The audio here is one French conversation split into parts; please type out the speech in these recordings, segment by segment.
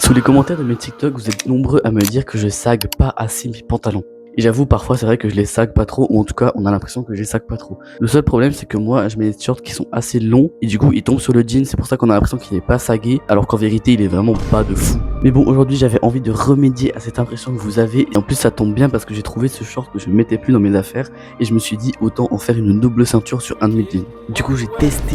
Sous les commentaires de mes TikTok, vous êtes nombreux à me dire que je sag pas assez mes pantalons. Et j'avoue, parfois, c'est vrai que je les sag pas trop, ou en tout cas, on a l'impression que je les sag pas trop. Le seul problème, c'est que moi, je mets des shorts qui sont assez longs, et du coup, ils tombent sur le jean, c'est pour ça qu'on a l'impression qu'il est pas sagué, alors qu'en vérité, il est vraiment pas de fou. Mais bon, aujourd'hui, j'avais envie de remédier à cette impression que vous avez, et en plus, ça tombe bien parce que j'ai trouvé ce short que je ne mettais plus dans mes affaires, et je me suis dit, autant en faire une double ceinture sur un de mes jeans. Du coup, j'ai testé,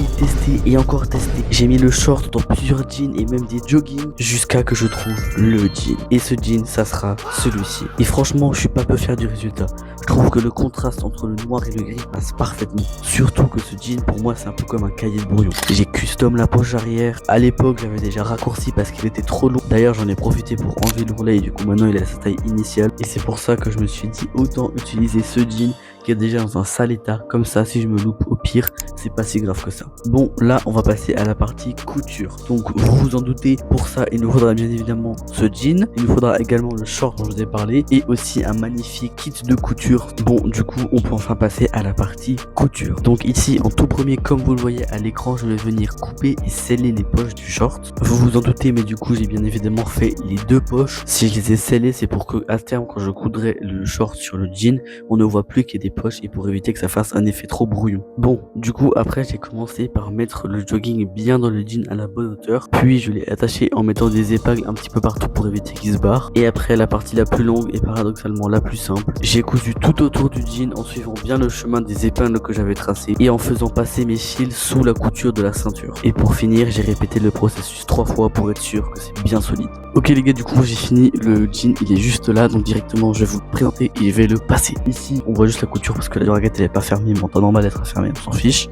et encore testé. J'ai mis le short dans plusieurs jeans et même des joggings, jusqu'à que je trouve le jean. Et ce jean, ça sera celui-ci. Et franchement, je suis pas peu fier du résultat. Je trouve que le contraste entre le noir et le gris passe parfaitement. Surtout que ce jean, pour moi, c'est un peu comme un cahier de brouillon. J'ai custom la poche arrière. À l'époque, j'avais déjà raccourci parce qu'il était trop long. D'ailleurs, j'en ai profité pour enlever l'ourlet et du coup, maintenant, il est à sa taille initiale. Et c'est pour ça que je me suis dit, autant utiliser ce jean qui est déjà dans un sale état. Comme ça, si je me loupe, au pire, c'est pas si grave que ça. Bon, là, on va passer à la partie couture. Donc, vous vous en doutez, pour ça, il nous faudra bien évidemment ce jean. Il nous faudra également le short dont je vous ai parlé et aussi un magnifique kit de couture. Bon, du coup, on peut enfin passer à la partie couture. Donc ici, en tout premier, comme vous le voyez à l'écran, je vais venir couper et sceller les poches du short. Vous vous en doutez, mais du coup, j'ai bien évidemment fait les deux poches. Si je les ai scellées, c'est pour que à terme, quand je coudrai le short sur le jean, on ne voit plus qu'il y a des poches et pour éviter que ça fasse un effet trop brouillon. Bon, du coup, après, j'ai commencé par mettre le jogging bien dans le jean à la bonne hauteur. Puis, je l'ai attaché en mettant des épingles un petit peu partout pour éviter qu'il se barre. Et après, la partie la plus longue et paradoxalement la plus simple, j'ai cousu tout autour du jean en suivant bien le chemin des épingles que j'avais tracé et en faisant passer mes fils sous la couture de la ceinture. Et pour finir, j'ai répété le processus 3 fois pour être sûr que c'est bien solide. Ok les gars, du coup j'ai fini, le jean il est juste là, donc directement je vais vous le présenter et je vais le passer. Ici on voit juste la couture parce que la raquette elle est pas fermée, mais en temps normal d'être fermée, on s'en fiche.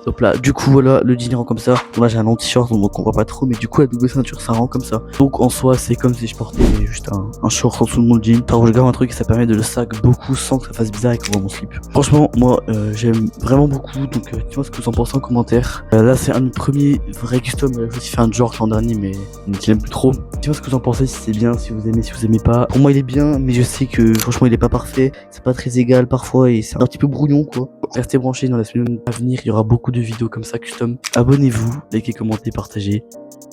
Hop là, du coup voilà, le jean rend comme ça. Bon, là j'ai un long t-shirt donc on voit pas trop, mais du coup la double ceinture ça rend comme ça. Donc en soi c'est comme si je portais juste un short en dessous de mon jean. Par contre je garde un truc et ça permet de le sag beaucoup sans que ça fasse bizarre et qu'on voit mon slip. Franchement moi j'aime vraiment beaucoup, donc dis-moi ce que vous en pensez en commentaire. Là c'est un de mes premiers vrais custom, j'ai aussi fait un Jork l'an dernier mais je l'aime plus trop. Dis-moi ce que vous en pensez, si c'est bien, si vous aimez, si vous aimez pas. Pour moi il est bien, mais je sais que franchement il est pas parfait, c'est pas très égal parfois et c'est un petit peu brouillon quoi. Restez branchés, dans la semaine à venir il y aura beaucoup de vidéos comme ça custom. Abonnez-vous, likez, commentez, partagez.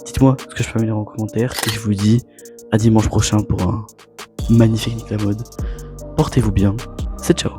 Dites-moi ce que je peux améliorer en commentaire et je vous dis à dimanche prochain pour un magnifique Nick la mode. Portez-vous bien, c'est ciao.